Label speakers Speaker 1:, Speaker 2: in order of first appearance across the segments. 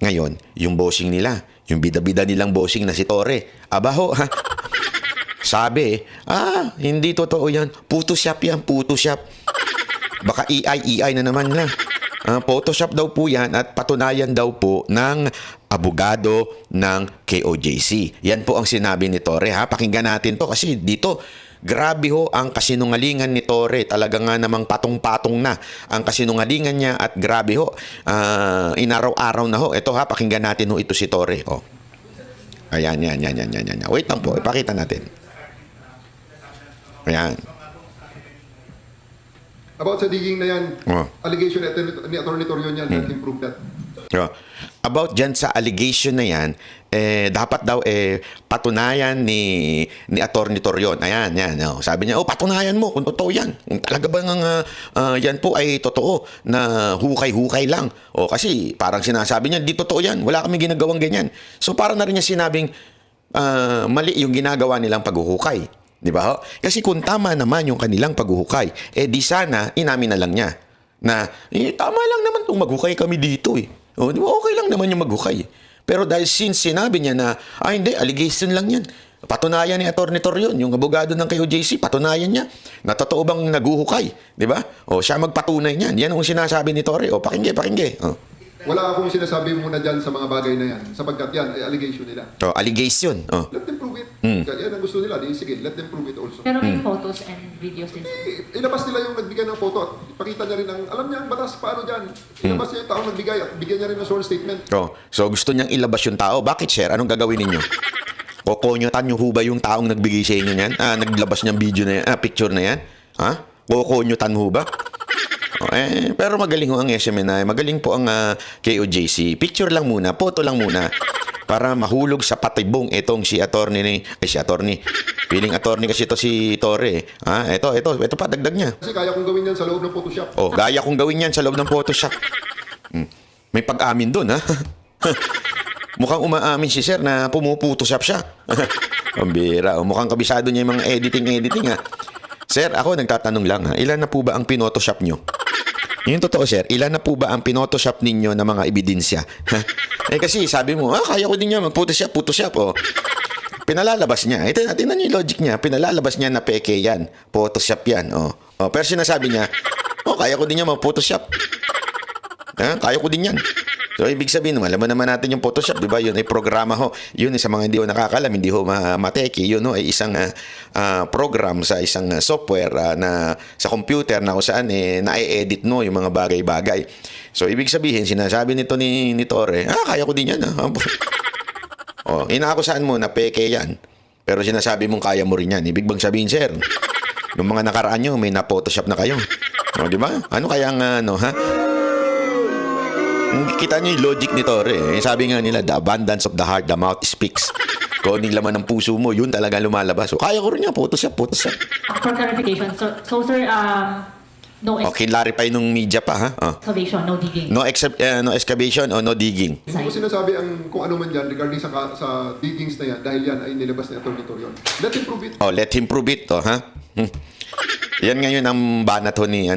Speaker 1: Ngayon, yung bossing nila, yung bida-bida nilang bossing na si Torre, abaho, ha? Sabi, hindi totoo yan. Photoshop yan, Photoshop. Baka AI na naman na. Photoshop daw po yan at patunayan daw po ng abogado ng KOJC. Yan po ang sinabi ni Torre, ha? Pakinggan natin to kasi dito, grabe ho ang kasinungalingan ni Torre. Talaga nga namang patong-patong na ang kasinungalingan niya at grabe ho. Inaraw-araw na ho. Ito ha, pakinggan natin ho ito si Torre. Oh. Ayan, yan. Wait lang po, ipakita natin. Ayan.
Speaker 2: About sa digging na yan, allegation ni Atty. Torion yan, let's improve that.
Speaker 1: About dyan sa allegation na yan, dapat daw patunayan ni Atty. Torion. Ayan, yan. Sabi niya, patunayan mo kung totoo yan. Kung talaga ba yan po ay totoo na hukay-hukay lang. Kasi parang sinasabi niya, di totoo yan. Wala kami ginagawang ganyan. So parang na rin niya sinabing mali yung ginagawa nilang paghuhukay. Di ba ho? Kasi kung tama naman yung kanilang paghuhukay, di sana inamin na lang niya na tama lang naman itong maghukay kami dito . Di ba? Okay lang naman yung maghukay. Pero dahil since sinabi niya na, hindi, allegation lang yan. Patunayan ni Atty. Torion, yung abogado ng KOJC, patunayan niya na totoo bang naguhukay. Di ba? Siya magpatunay niyan. Yan ang sinasabi ni Torre. Pakingge.
Speaker 2: Wala akong sinasabi muna dyan sa mga bagay na yan, sapagkat yan ay allegation nila.
Speaker 1: Allegation.
Speaker 2: Let them prove it. Yan ang gusto nila. Sige, let them prove it also.
Speaker 3: Pero may photos and videos din.
Speaker 2: Ilabas nila yung nagbigay ng photo at ipakita niya rin alam niya ang batas paano dyan. Ilabas niya yung taong nagbigay at bigyan niya rin ng sworn statement.
Speaker 1: So gusto niyang ilabas yung tao. Bakit, sir? Anong gagawin ninyo? Kokonyotan niyo ho ba yung taong nagbigay sa inyo niyan? Naglabas niyang video na yan, picture na yan? Kokonyotan ho ba? Pero magaling ho ang SMNI, magaling po ang KOJC. Picture lang muna, photo lang muna para mahulog sa patibong itong si attorney. Piling attorney kasi ito si Torre. Ito pa, dagdag niya.
Speaker 2: Kasi kaya kong gawin yan sa loob ng Photoshop.
Speaker 1: Gaya kong gawin yan sa loob ng Photoshop. May pag-amin doon, ha? Mukhang umaamin si sir na pumuputoshop siya. Ang bira. Mukhang kabisado niya yung mga editing, ha? Sir, ako nagtatanong lang, ha? Ilan na po ba ang pinotoshop nyo? Yung totoo, sir, ilan na po ba ang pinotoshop ninyo na mga ebidensya? Kasi sabi mo, kaya ko din niya mag-photoshop. Pinalalabas niya. Tingnan niyo yung logic niya. Pinalalabas niya na peke yan. Photoshop yan. Pero sinasabi niya, kaya ko din niya mag-photoshop. Kaya ko din yan. So, ibig sabihin, alam mo naman natin yung Photoshop, di ba? Yun ay programa ho. Yun sa mga hindi ho nakakalam, hindi ho mateki. Yun ho ay isang program sa isang software na sa computer na kung saan na-edit no yung mga bagay-bagay. So, ibig sabihin, sinasabi nito ni Torre, kaya ko din yan. Inaakusahan mo na peke yan. Pero sinasabi mong kaya mo rin yan. Ibig bang sabihin, sir? Yung mga nakaraan nyo, may na-Photoshop na kayo. Di ba? Ano kaya kita niyo yung logic ni Torre. Sabi nga nila, the abundance of the heart, the mouth speaks. Kung anong laman ng puso mo, yun talaga lumalabas. So, kaya ko rin yan, Photoshop.
Speaker 3: For clarification, so sir, no
Speaker 1: clarify nung media pa, ha?
Speaker 3: excavation, no digging.
Speaker 1: No excavation o no digging.
Speaker 2: Hindi ko sinasabi kung ano man dyan regarding sa diggings na yan dahil yan ay nilabas ni Atty. Torion. Let him prove it.
Speaker 1: Let him prove it, ha? Yan ngayon ang banat ho ni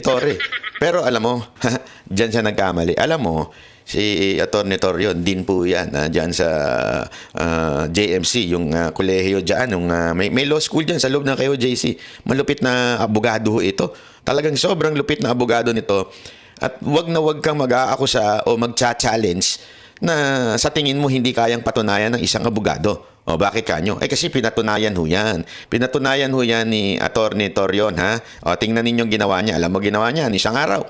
Speaker 1: Torre. Pero alam mo, diyan siya nagkamali. Alam mo, si Atty. Torion din po yan diyan sa JMC, yung kolehiyo diyan, may law school diyan sa loob ng KOJC. Malupit na abogado ito. Talagang sobrang lupit na abogado nito. At wag na wag kang mag-aakusa o magcha-challenge na sa tingin mo hindi kayang patunayan ng isang abogado. Bakit kanyo? Kasi pinatunayan ho yan. Pinatunayan ho yan ni Atty. Torion, ha? Tingnan ninyo ginawa niya. Alam mo ginawa niya, isang araw.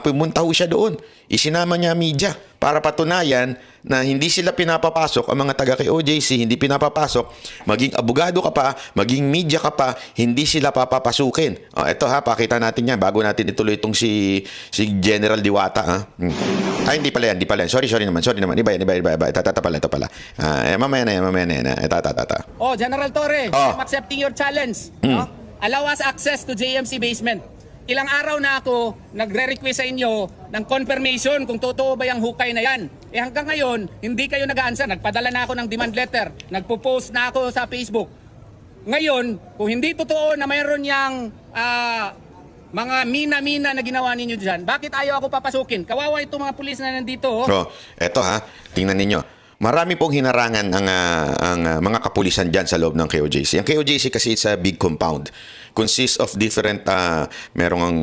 Speaker 1: Pumunta ho siya doon. Isinama niya media para patunayan na hindi sila pinapapasok, ang mga taga KOJC, hindi pinapapasok. Maging abogado ka pa, maging media ka pa, hindi sila papapasukin. Ito ha, pakita natin yan bago natin ituloy itong si General Diwata. Ha? Hindi pala yan. Sorry naman. Iba. Ito pala. Mamaya na yan.
Speaker 4: General Torre, I'm accepting your challenge. No? Allow us access to JMC basement. Ilang araw na ako nagre-request sa inyo ng confirmation kung totoo ba yung hukay na yan. Hanggang ngayon, hindi kayo nag-answer. Nagpadala na ako ng demand letter. Nagpo-post na ako sa Facebook. Ngayon, kung hindi totoo na mayroon yang mga mina-mina na ginawa ninyo dyan, bakit ayaw ako papasukin? Kawawa itong mga pulis na nandito. Oh.
Speaker 1: So, eto ha, tingnan ninyo. Marami pong hinarangan ang mga kapulisan dyan sa loob ng KOJC. Ang KOJC kasi it's a big compound. Consists of different, merong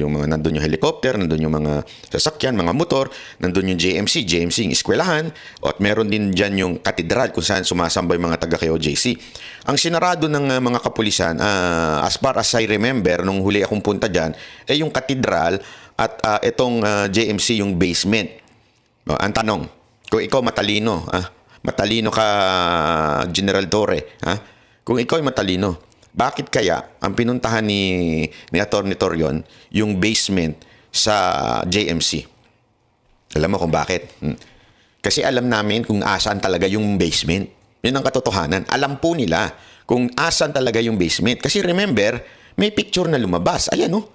Speaker 1: yung mga nandun yung helicopter, nandun yung mga sasakyan, mga motor, nandun yung JMC yung eskwelahan, at meron din dyan yung katedral kung saan sumasamba yung mga taga-KOJC. Ang sinarado ng mga kapulisan, as far as I remember, nung huli akong punta dyan, ay yung katedral at itong JMC yung basement. No, ang tanong, kung ikaw matalino ka, General Torre, kung ikaw ay matalino, bakit kaya ang pinuntahan ni Atty. Torion yung basement sa JMC? Alam mo kung bakit? Kasi alam namin kung asan talaga yung basement. Yun ang katotohanan. Alam po nila kung asan talaga yung basement. Kasi remember, may picture na lumabas. Ayan o.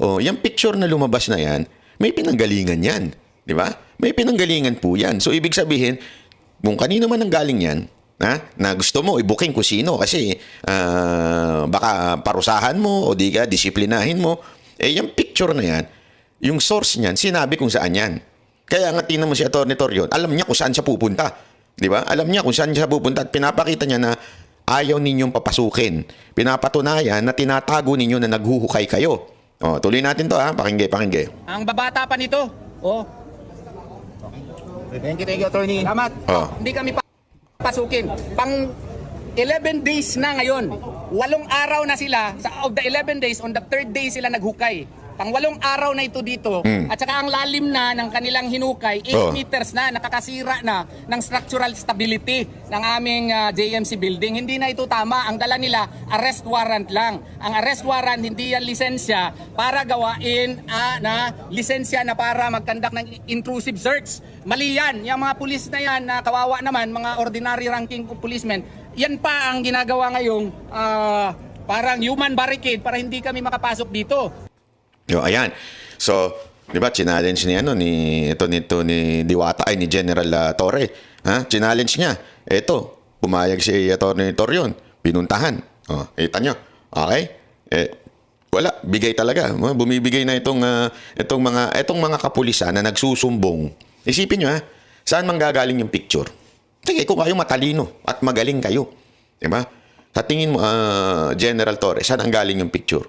Speaker 1: Oh, yung picture na lumabas na yan, may pinanggalingan yan. Di ba? May pinanggalingan po yan. So, ibig sabihin, kung kanino man ang galing yan, na gusto mo i-booking kung sino kasi baka parusahan mo o di ka disiplinahin mo, yung picture na yan, yung source niyan, sinabi kung saan yan. Kaya nga tingnan mo si Atty. Torion, alam niya kung saan siya pupunta. Di ba? Alam niya kung saan siya pupunta at pinapakita niya na ayaw ninyong papasukin. Pinapatunayan na tinatago ninyo na naghuhukay kayo. O, tuloy natin to pakingge.
Speaker 4: Ang babata pa nito. Oh. Thank you, attorney. Salamat.
Speaker 1: Oh.
Speaker 4: Hindi kami pasukin. Pang 11 days na ngayon. 8 araw na sila. Of the 11 days, on the 3rd day sila naghukay. Pang 8 araw na ito dito. At saka ang lalim na ng kanilang hinukay, 8 meters na, nakakasira na ng structural stability ng aming JMC building. Hindi na ito tama. Ang dala nila, arrest warrant lang. Ang arrest warrant, hindi yan lisensya para gawain na lisensya na para mag-conduct ng intrusive search. Mali yan. Yung mga pulis na yan, na kawawa naman, mga ordinary ranking policemen, yan pa ang ginagawa ngayong parang human barricade para hindi kami makapasok dito.
Speaker 1: Yo, ayan. So, 'di ba, challenge ni ni Diwata ay ni General Torre, challenge niya. Ito, pumayag si Atty. Torion, pinuntahan. Oh, kita nyo. Okay? Wala, bigay talaga. Bumibigay na itong mga kapulisan na nagsusumbong. Isipin nyo, saan manggagaling yung picture? Sige, kung kayo matalino at magaling kayo, 'di ba? Sa tingin mo, General Torre, saan ang galing yung picture?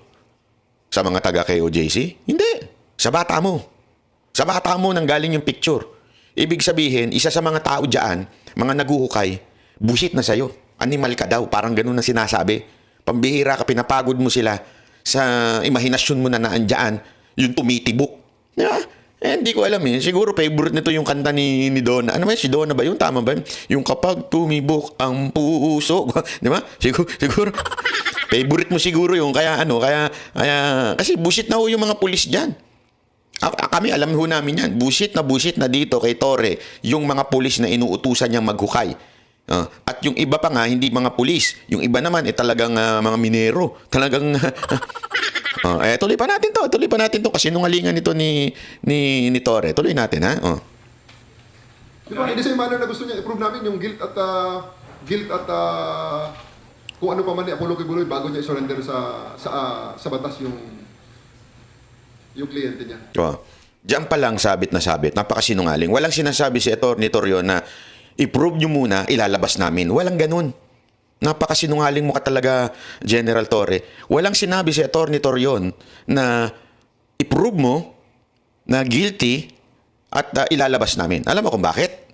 Speaker 1: Sa mga taga-KOJC? Hindi. Sa bata mo. Sa bata mo nang galing yung picture. Ibig sabihin, isa sa mga tao dyan, mga naguhukay, busit na sa'yo. Animal ka daw. Parang ganun ang sinasabi. Pambihira ka, pinapagod mo sila sa imahinasyon mo na naandyan, yung tumitibok. Diba? Hindi ko alam eh. Siguro favorite nito yung kanta ni Donna. Ano ba? Si Donna ba yun? Tama ba yun? Yung kapag tumibok ang puso. Di ba? Siguro. Favorite mo siguro yung kaya kasi bullshit na ho yung mga pulis diyan. Kami alam ho namin yan. Bullshit na dito kay Torre yung mga pulis na inuutusan niyang maghukay. At yung iba pa nga hindi mga pulis. Yung iba naman talagang mga minero. Talagang tuloy pa natin to kasi nungalingan nito ni Torre. Tuloy natin
Speaker 2: Di ba, in the same manner na gusto niya i-prove namin yung guilt at kung ano pa man ni Apollo Kibuloy bago niya i-surrender sa batas yung kliyente niya.
Speaker 1: Diyan pa lang sabit na sabit. Napakasinungaling. Walang sinasabi si Atty. Torion na i-prove nyo muna, ilalabas namin. Walang ganun. Napakasinungaling mo ka talaga, General Torre. Walang sinabi si Atty. Torion na i-prove mo na guilty at ilalabas namin. Alam mo kung bakit?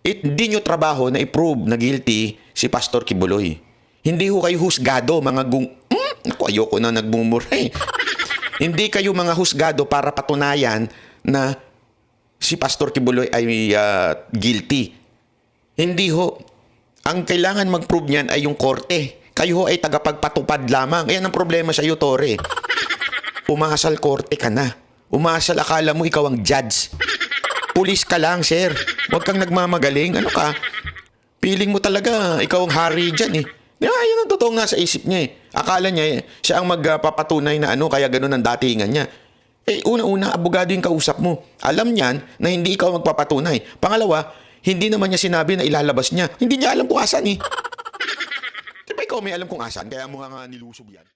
Speaker 1: Hindi nyo trabaho na i-prove na guilty si Pastor Kibuloy. Hindi ho kayo husgado, mga naku, ayoko na nagmumuray. Hindi kayo mga husgado para patunayan na si Pastor Kibuloy ay guilty. Hindi ho. Ang kailangan mag-prove niyan ay yung korte. Kayo ho ay tagapagpatupad lamang. Ayan ang problema sa iyo, Torre. Umasal korte ka na. Umasal akala mo ikaw ang judge. Pulis ka lang, sir. Huwag kang nagmamagaling. Ano ka? Feeling mo talaga ikaw ang hari dyan eh. Yan ang totoong nasa isip niya eh. Akala niya siya ang magpapatunay na kaya ganun ang datingan niya. Una-una, abogado yung kausap mo. Alam niyan na hindi ikaw magpapatunay. Pangalawa, hindi naman niya sinabi na ilalabas niya. Hindi niya alam kung asan eh. Diba ikaw may alam kung asan, kaya mo nga nilusob yan.